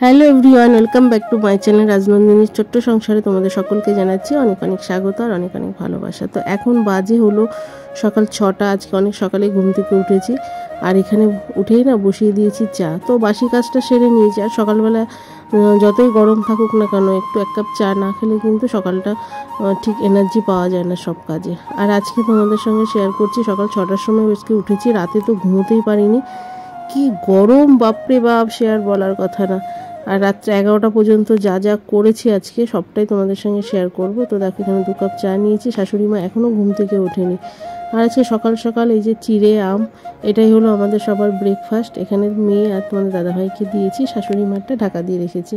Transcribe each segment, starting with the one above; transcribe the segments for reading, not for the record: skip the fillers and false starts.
Hello everyone, welcome back to my channel রাজনন্দিনীর ছোট্ট সংসারে তোমাদের সকলকে জানাচ্ছি অনেক অনেক স্বাগত আর অনেক অনেক ভালোবাসা। তো এখন বাজে হলো সকাল 6টা। আজকে অনেক সকালে ঘুম থেকে উঠেছি আর এখানে উঠেই না বসিয়ে দিয়েছি চা। তো বাসি কাজটা সেরে নিয়েছি। আর সকালবেলা যতই গরম থাকুক না কেন একটু এক কাপ চা না খেলে কিন্তু সকালটা ঠিক এনার্জি পাওয়া যায় না সব কাজে। আর আজকে তোমাদের সঙ্গে শেয়ার করছি সকাল 6টার সময় আজকে উঠেছি। রাতে তো ঘুমোতেই পারিনি, কি গরম বাপরে বাপ, সে আর বলার কথা না। আর রাত্রে 11টা পর্যন্ত যা যা করেছি আজকে সবটাই তোমাদের সঙ্গে শেয়ার করব। তো দেখো এখানে 2 কাপ চা নিয়েছি, শাশুড়ি মা এখনও ঘুম থেকে ওঠেনি। আর আজকে সকাল সকাল এই যে চিড়ে আম, এটাই হলো আমাদের সবার ব্রেকফাস্ট। এখানে মেয়ে আর তোমাদের দাদাভাইকে দিয়েছি, শাশুড়ি মারটা ঢাকা দিয়ে রেখেছি।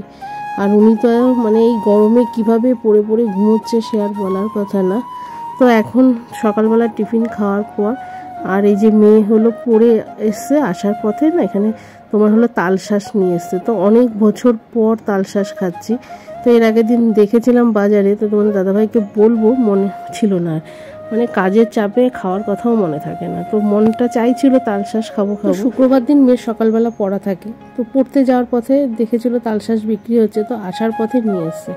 আর উনি তো মানে এই গরমে কিভাবে পড়ে পড়ে ঘুমোচ্ছে সে আর বলার কথা না। তো এখন সকালবেলা টিফিন খাওয়ার পর আর এই যে মেয়ে হলো পড়ে এসছে, আসার পথে না এখানে তোমার হলো তালশাঁস নিয়ে এসছে। তো অনেক বছর পর তালশাঁস খাচ্ছি। তো এর আগের দিন দেখেছিলাম বাজারে, তো তোমাদের দাদাভাইকে বলবো, মনে ছিল না। মানে কাজের চাপে খাওয়ার কথাও মনে থাকে না। তো মনটা চাইছিল তালশাঁস খাবো। শুক্রবার দিন মেয়ের সকালবেলা পড়া থাকে, তো পড়তে যাওয়ার পথে দেখেছিল তালশাঁস বিক্রি হচ্ছে, তো আসার পথে নিয়ে এসছে।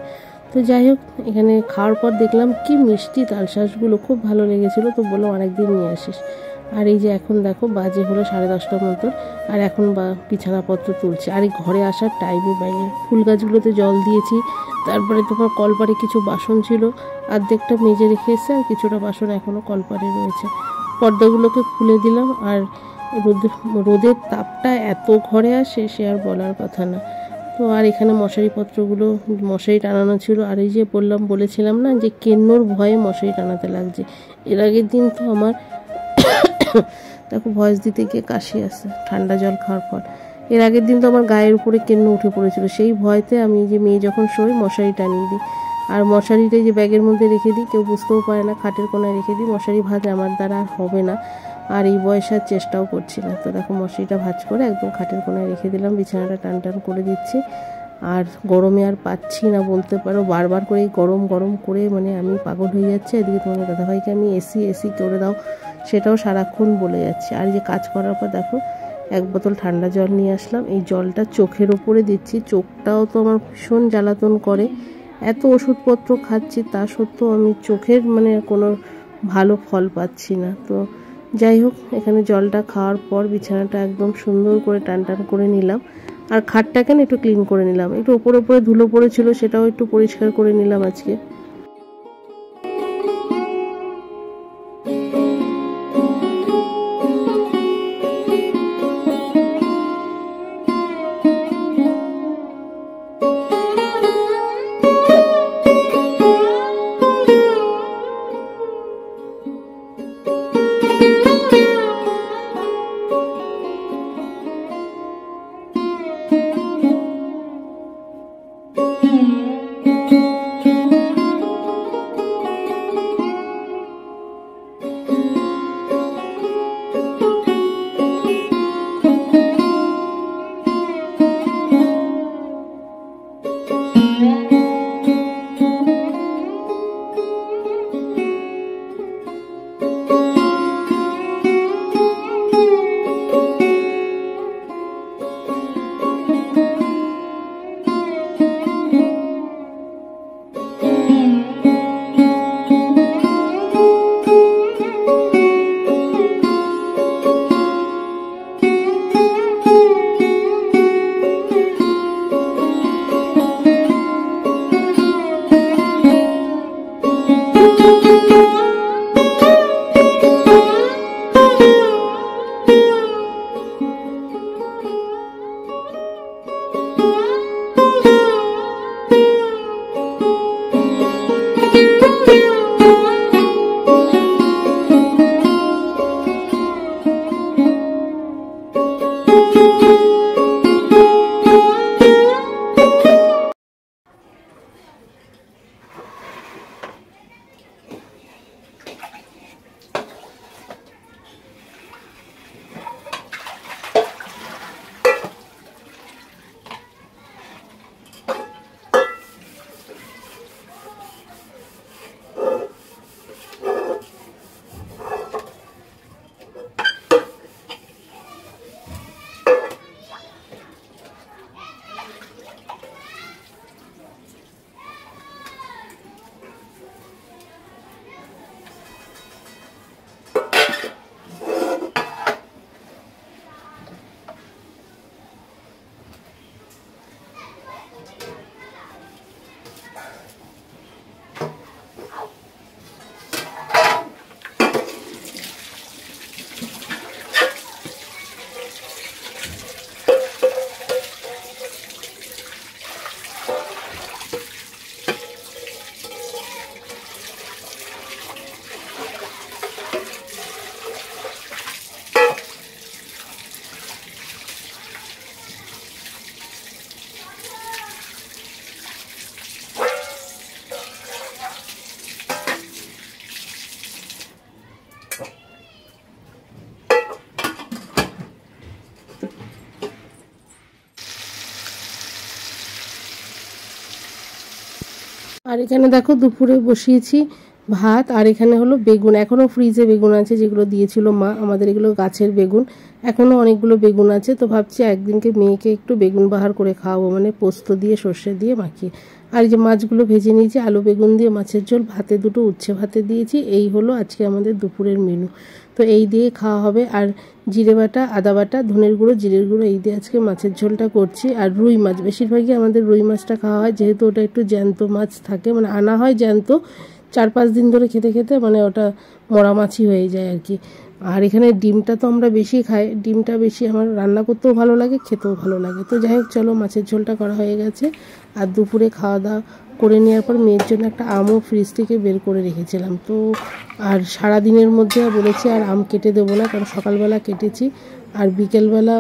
তো যাই হোক, এখানে খাওয়ার পর দেখলাম কি মিষ্টি তালশাঁসগুলো, খুব ভালো লেগেছিলো। তো বললো অনেকদিন নিয়ে আসিস। আর এই যে এখন দেখো বাজে হলো 10:30টার মতো, আর এখন বিছানাপত্র তুলছে। আর এই ঘরে আসার টাইমই পাইনি। ফুল গাছগুলোতে জল দিয়েছি, তারপরে তোমার কলপারে কিছু বাসন ছিল, অর্ধেকটা মেজে রেখে এসে আর কিছুটা বাসন এখনও কলপারে রয়েছে। পর্দাগুলোকে খুলে দিলাম। আর রোদের তাপটা এত ঘরে আসে সে আর বলার কথা না। তো আর এখানে মশারিপত্রগুলো, মশারি টানানো ছিল। আর এই যে বলেছিলাম না যে কেন্নর ভয়ে মশারি টানাতে লাগছে। এর আগের দিন তো আমার দেখো ভয়েস দিতে গিয়ে কাশি আসছে ঠান্ডা জল খাওয়ার পর। এর আগের দিন তো আমার গায়ের উপরে কেন্ন উঠে পড়েছিল। সেই ভয়তে আমি যে মেয়ে যখন শোই মশারি টানিয়ে দিই। আর মশারিটা যে ব্যাগের মধ্যে রেখে দিই, কেউ বুঝতেও পারে না, খাটের কোনায় রেখে দিই। মশারি ভাঁজ আমার দ্বারা আর হবে না, আর এই বয়সে আর চেষ্টাও করছি না। তো দেখো মশারিটা ভাঁজ করে একদম খাটের কোনায় রেখে দিলাম, বিছানাটা টান টান করে দিচ্ছি। আর গরমে আর পাচ্ছি না বলতে পারো, বারবার করে গরম গরম করে মানে আমি পাগল হয়ে যাচ্ছি। এদিকে তোমাদের দাদাভাইকে আমি এসি করে দাও, সেটাও সারাক্ষণ বলে যাচ্ছে। আর যে কাজ করার পর দেখো 1 বোতল ঠান্ডা জল নিয়ে আসলাম। এই জলটা চোখের ওপরে দিচ্ছি, চোখটাও তো আমার ভীষণ জ্বালাতন করে। এত ওষুধপত্র খাচ্ছি তা সত্ত্বেও আমি চোখের মানে কোনো ভালো ফল পাচ্ছি না। তো যাই হোক, এখানে জলটা খাওয়ার পর বিছানাটা একদম সুন্দর করে টান টান করে নিলাম। আর খাটটাকে একটু ক্লিন করে নিলাম, একটু ওপরে ধুলো পড়েছিল সেটাও একটু পরিষ্কার করে নিলাম আজকে। আর এখানে দেখো দুপুরে বসিয়েছি ভাত, আর এখানে হলো বেগুন, এখনও ফ্রিজে বেগুন আছে যেগুলো দিয়েছিল মা আমাদের, এগুলো গাছের বেগুন, এখনও অনেকগুলো বেগুন আছে। তো ভাবছি একদিনকে মেয়েকে একটু বেগুন বাহার করে খাওয়াবো, মানে পোস্ত দিয়ে সর্ষে দিয়ে মাখিয়ে। আর এই যে মাছগুলো ভেজে নিয়েছি, আলু বেগুন দিয়ে মাছের ঝোল, ভাতে দুটো উচ্ছে ভাতে দিয়েছি। এই হলো আজকে আমাদের দুপুরের মেনু। তো এই দিয়ে খাওয়া হবে। আর জিরে বাটা, আদা বাটা, ধনের গুঁড়ো, জিরের গুঁড়ো, এই দিয়ে আজকে মাছের ঝোলটা করছি। আর রুই মাছ, বেশিরভাগই আমাদের রুই মাছটা খাওয়া হয়, যেহেতু ওটা একটু জ্যান্ত মাছ থাকে, মানে আনা হয় জ্যান্ত, 4-5 দিন ধরে খেতে খেতে মানে ওটা মরা মাছই হয়ে যায় আর কি। আর এখানে ডিমটা তো আমরা বেশি খাই, ডিমটা বেশি আমার রান্না করতেও ভালো লাগে, খেতেও ভালো লাগে। তো যাই হোক, চলো মাছের ঝোলটা করা হয়ে গেছে। আর দুপুরে খাওয়া দাওয়া করে নেওয়ার পর মেয়ের জন্য একটা আমও ফ্রিজ থেকে বের করে রেখেছিলাম। তো আর সারা দিনের মধ্যে বলেছি আর আম কেটে দেবো না, কারণ সকালবেলা কেটেছি, আর বিকেলবেলা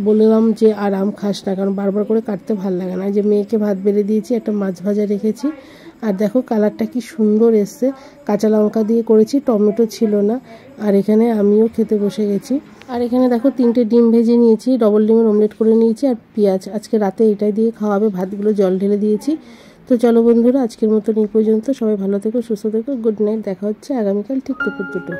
বললাম যে আর আম খাস না, কারণ বারবার করে কাটতে ভালো লাগে না। যে মেয়েকে ভাত বেড়ে দিয়েছি, একটা মাছ ভাজা রেখেছি। আর দেখো কালারটা কি সুন্দর এসছে, কাঁচা লঙ্কা দিয়ে করেছি, টমেটো ছিল না। আর এখানে আমিও খেতে বসে গেছি। আর এখানে দেখো 3টে ডিম ভেজে নিয়েছি, ডবল ডিমের অমলেট করে নিয়েছি, আর পেঁয়াজ। আজকে রাতে এটাই দিয়ে খাওয়াবে, ভাতগুলো জল ঢেলে দিয়েছি। তো চলো বন্ধুরা, আজকের মতন এই পর্যন্ত। সবাই ভালো থেকো, সুস্থ থেকো, গুড নাইট। দেখা হচ্ছে আগামীকাল ঠিক দুপুর 2টো।